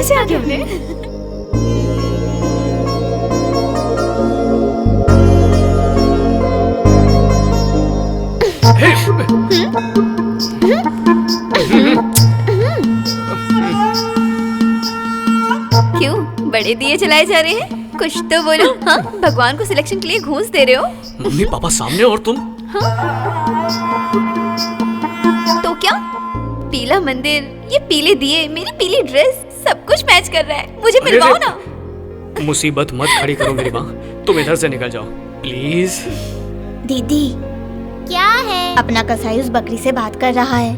कैसे आ गया उन्हें? क्यों बड़े दिए जलाए जा रहे हैं? कुछ तो बोलो। हाँ, भगवान को सिलेक्शन के लिए घूस दे रहे हो? मम्मी पापा सामने और तुम? हाँ? तो क्या? पीला मंदिर, ये पीले दिए, मेरी पीली ड्रेस, सब कुछ मैच कर रहा है। मुझे मिलवाओ ना। मुसीबत मत खड़ी करो मेरी माँ, तुम इधर से निकल जाओ प्लीज। दीदी क्या है? अपना कसाई उस बकरी से बात कर रहा है।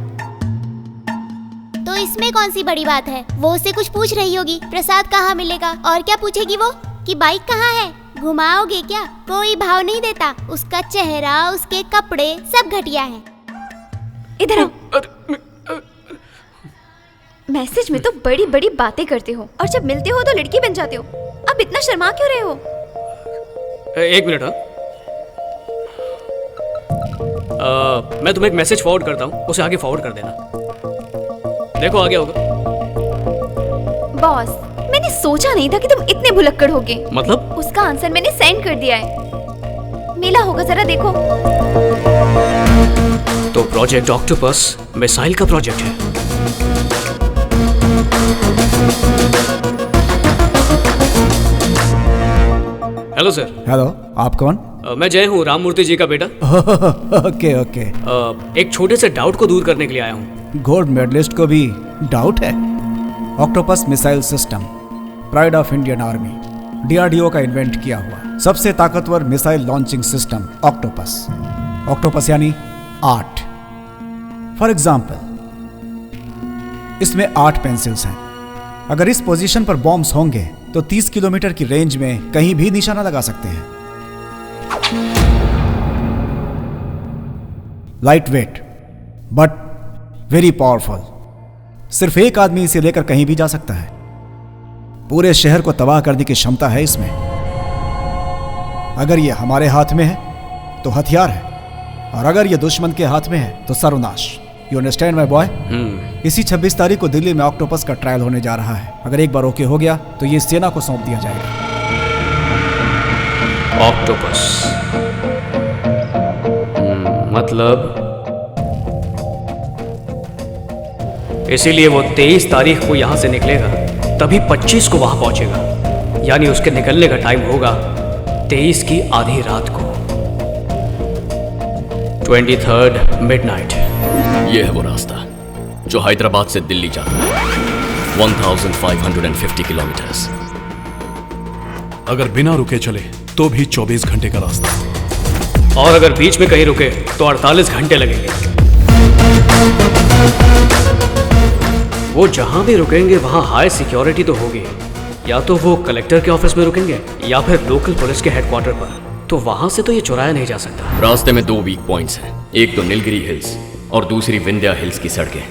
तो इसमें कौन सी बड़ी बात है? वो उससे कुछ पूछ रही होगी, प्रसाद कहाँ मिलेगा, और क्या पूछेगी वो कि बाइक कहाँ है, घुमाओगे क्या? कोई भाव नहीं देता, उसका चेहरा, उसके कपड़े सब घटिया हैं। इधर आओ। मैसेज में तो बड़ी बड़ी बातें करते हो और जब मिलते हो तो लड़की बन जाते हो। अब इतना शर्मा क्यों रहे हो? एक मिनट। मैं तुम्हें एक मैसेज फॉरवर्ड करता हूँ, उसे आगे फॉरवर्ड कर देना। देखो आ गया होगा। बॉस, मैंने सोचा नहीं था कि तुम इतने भुलक्कड़ होगे। मतलब? उसका आंसर मैंने सेंड कर दिया है, मिला होगा, जरा देखो। तो प्रोजेक्ट ऑक्टोपस मिसाइल का प्रोजेक्ट है। Hello sir. हेलो, आप कौन? मैं जय हूँ, राम मूर्ति जी का बेटा। Okay okay. एक छोटे से डाउट को दूर करने के लिए आया हूँ। गोल्ड मेडलिस्ट को भी डाउट है? Octopus missile system pride of Indian army, DRDO का इन्वेंट किया हुआ सबसे ताकतवर missile launching system octopus. Octopus यानी 8। फॉर एग्जाम्पल, इसमें 8 पेंसिल्स हैं। अगर इस पोजीशन पर बॉम्ब्स होंगे तो 30 किलोमीटर की रेंज में कहीं भी निशाना लगा सकते हैं। Light weight but very powerful. सिर्फ एक आदमी इसे लेकर कहीं भी जा सकता है। पूरे शहर को तबाह करने की क्षमता है इसमें। अगर ये हमारे हाथ में है तो हथियार है, और अगर ये दुश्मन के हाथ में है तो सर्वनाश। You understand my boy? इसी 26 तारीख को दिल्ली में ऑक्टोपस का ट्रायल होने जा रहा है। अगर एक बार ओके हो गया तो ये सेना को सौंप दिया जाएगा। ऑक्टोपस मतलब इसीलिए वो 23 तारीख को यहां से निकलेगा, तभी 25 को वहां पहुंचेगा। यानी उसके निकलने का टाइम होगा 23 की आधी रात को, 23rd मिडनाइट। ये है वो रास्ता जो हैदराबाद से दिल्ली जाता है, 1550 किलोमीटर्स। अगर बिना रुके चले तो भी 24 घंटे का रास्ता, और अगर बीच में कहीं रुके तो 48 घंटे लगेंगे। वो जहां भी रुकेंगे वहां हाई सिक्योरिटी तो होगी। या तो वो कलेक्टर के ऑफिस में रुकेंगे या फिर लोकल पुलिस के हेडक्वार्टर पर। तो वहां से तो ये चुराया नहीं जा सकता। रास्ते में 2 वीक पॉइंट्स हैं, एक तो नीलगिरी हिल्स और दूसरी विंध्या हिल्स की सड़कें।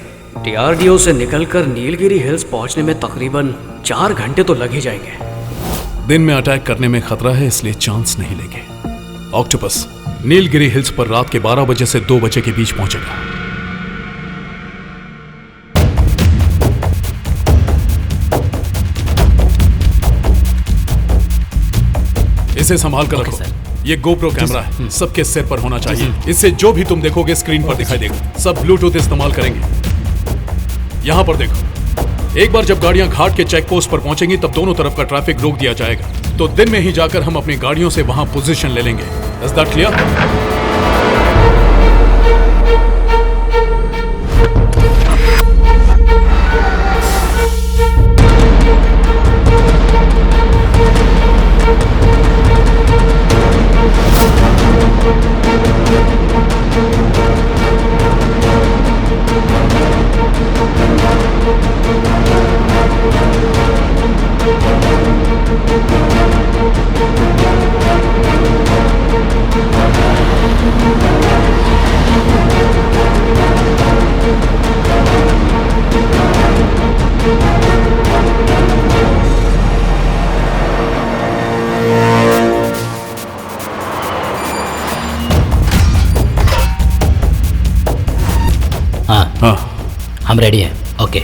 डीआरडीओ से निकलकर नीलगिरी हिल्स पहुंचने में तकरीबन 4 घंटे तो लग ही जाएंगे। दिन में अटैक करने में खतरा है, इसलिए चांस नहीं लेंगे। ऑक्टोपस नीलगिरी हिल्स पर रात के 12 बजे से 2 बजे के बीच पहुंचेगा। इसे संभाल कर रखो। ये गोप्रो कैमरा है, सबके सिर पर होना चाहिए। इससे जो भी तुम देखोगे स्क्रीन पर दिखाई देगा। सब ब्लूटूथ इस्तेमाल करेंगे। यहाँ पर देखो, एक बार जब गाड़ियां घाट के चेक पोस्ट पर पहुंचेंगी तब दोनों तरफ का ट्रैफिक रोक दिया जाएगा। तो दिन में ही जाकर हम अपनी गाड़ियों से वहां पोजीशन ले लेंगे। Is that clear? हम रेडी हैं। ओके।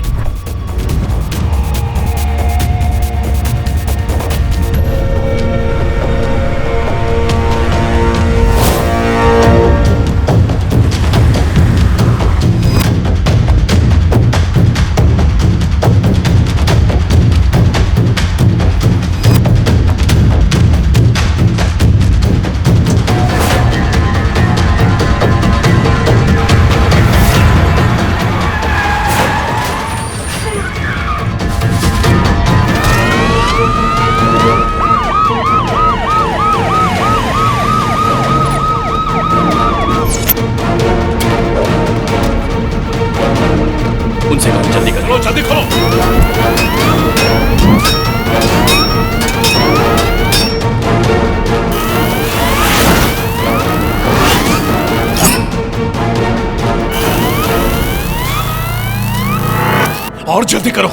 और जल्दी करो।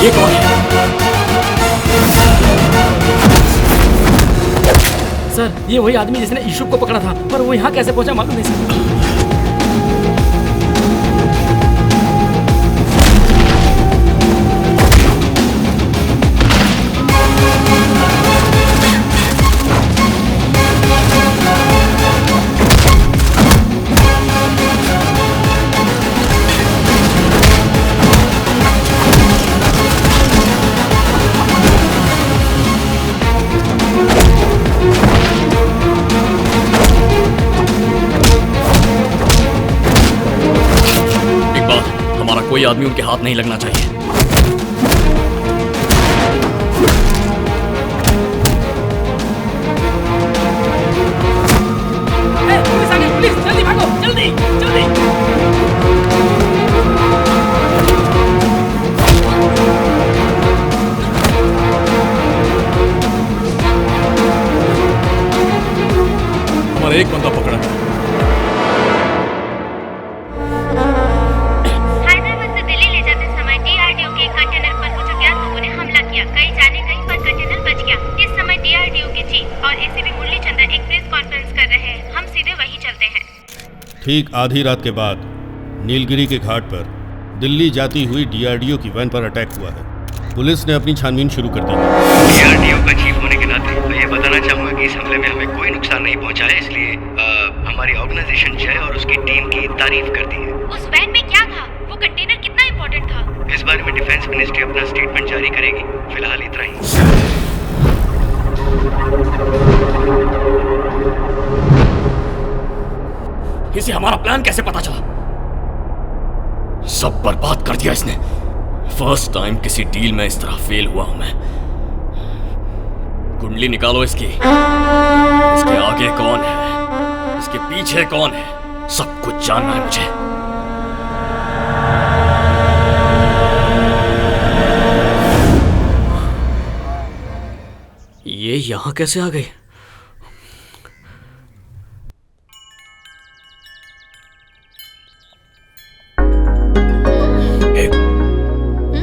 ये कौन है? सर, ये वही आदमी जिसने यूसुफ को पकड़ा था, पर वो यहाँ कैसे पहुंचा मालूम नहीं सर। कोई आदमी उनके हाथ नहीं लगना चाहिए। पुलिस आ गई, पुलिस, जल्दी भागो, जल्दी जल्दी। हमारा एक बंदा पकड़ा गया। ठीक आधी रात के बाद नीलगिरी के घाट पर दिल्ली जाती हुई डीआरडीओ की वैन पर अटैक हुआ है। पुलिस ने अपनी छानबीन शुरू कर दी है। डीआरडीओ का चीफ होने के नाते मैं ये बताना चाहूंगा कि इस हमले में हमें कोई नुकसान नहीं पहुंचा है, इसलिए हमारी ऑर्गेनाइजेशन जय और उसकी टीम की तारीफ करती है। उस वैन में क्या था? वो कंटेनर कितना इम्पोर्टेंट था? इस बारे में डिफेंस मिनिस्ट्री अपना स्टेटमेंट जारी करेगी। फिलहाल इतना ही। इसे हमारा प्लान कैसे पता चला? सब बर्बाद कर दिया इसने। फर्स्ट टाइम किसी डील में इस तरह फेल हुआ हूं मैं। कुंडली निकालो इसकी। इसके आगे कौन है, इसके पीछे कौन है, सब कुछ जानना है मुझे। ये यहां कैसे आ गई?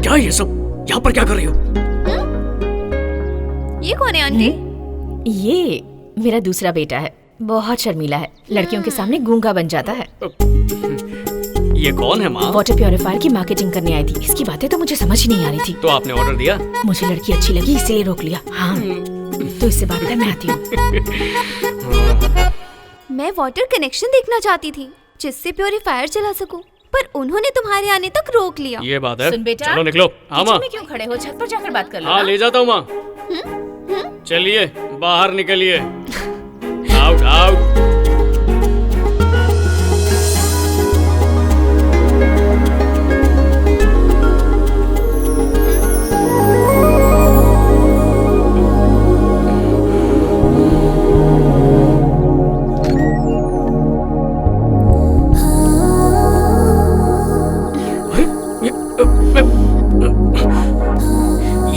क्या ये सब? यहाँ पर क्या कर रही हो? ये कौन है आंटी? ये मेरा दूसरा बेटा है। बहुत शर्मीला है, लड़कियों के सामने गूंगा बन जाता है। ये कौन है माँ? वाटर प्योरीफायर की मार्केटिंग करने आई थी। इसकी बातें तो मुझे समझ नहीं आ रही थी। तो आपने ऑर्डर दिया? मुझे लड़की अच्छी लगी इसलिए रोक लिया। हाँ, तो इससे बात कर मैं आती हूँ। मैं वाटर कनेक्शन देखना चाहती थी जिससे प्योरीफायर चला सकूं, पर उन्होंने तुम्हारे आने तक रोक लिया। ये बात है। सुन बेटा, चलो निकलो। हाँ माँ। में क्यों खड़े हो? छत पर जाकर बात कर लो। हाँ ले जाता हूँ माँ। चलिए बाहर निकलिए। Out out.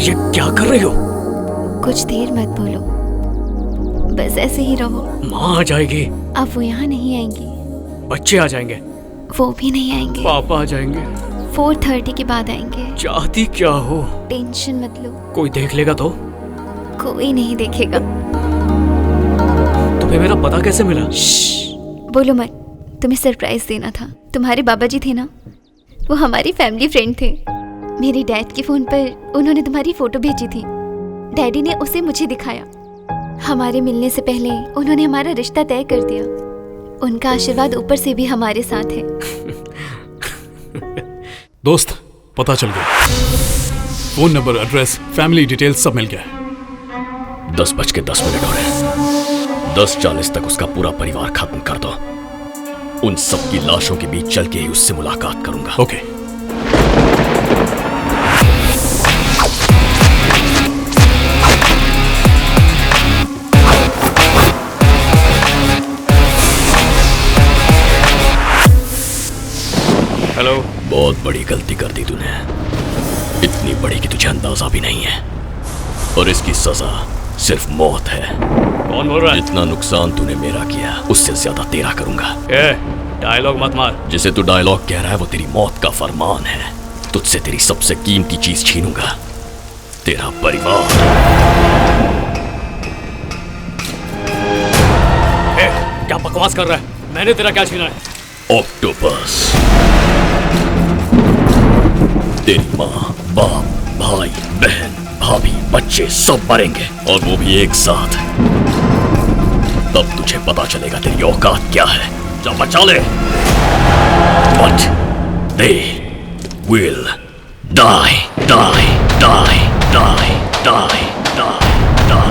ये क्या कर रही हो? कुछ देर मत बोलो, बस ऐसे ही रहो। माँ आ जाएगी। अब वो यहाँ नहीं आएंगी। बच्चे आ जाएंगे। वो भी नहीं आएंगे। पापा आ जाएंगे। 4:30 के बाद आएंगे। चाहती क्या हो? टेंशन मत लो। कोई देख लेगा तो? कोई नहीं देखेगा। तुम्हें मेरा पता कैसे मिला? बोलो मत, तुम्हें सरप्राइज देना था। तुम्हारे बाबा जी थे ना, वो हमारी फैमिली फ्रेंड थे। मेरे डैड के फोन पर उन्होंने तुम्हारी फोटो भेजी थी। डैडी ने उसे मुझे दिखाया। हमारे मिलने से पहले उन्होंने हमारा रिश्ता तय कर दिया। उनका आशीर्वाद ऊपर से भी हमारे साथ है। दोस्त, पता चल गया। Phone number, address, family details सब मिल गया। 10:10 हो रहे हैं। 10:40 तक उसका पूरा परिवार खत्म कर दो। उन सब की लाशों के बीच चल के ही उससे मुलाकात करूंगा। ओके। हेलो। बहुत बड़ी गलती कर दी तूने। इतनी बड़ी कि तुझे अंदाजा भी नहीं है, और इसकी सजा सिर्फ मौत है। कौन बोल रहा है? जितना नुकसान तूने मेरा किया उससे ज्यादा तेरा करूंगा। डायलॉग मत मार। जिसे तू डायलॉग कह रहा है वो तेरी मौत का फरमान है। तुझसे तेरी सबसे कीमती चीज छीनूंगा, तेरा परिवार। क्या बकवास कर रहा है? मैंने तेरा क्या छीना है? ऑक्टोपस, तेरी माँ, बाप, भाई, बहन, भाभी, बच्चे सब मरेंगे, और वो भी एक साथ। तब तुझे पता चलेगा तेरी औकात क्या है। जा बचा ले। But they will die, die, die, die, die, die, die.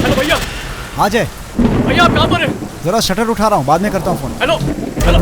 Hello भैया। हाँ जय, भैया आप कहाँ पर हैं? जरा शटर उठा रहा हूँ, बाद में करता हूँ फोन। Hello hello.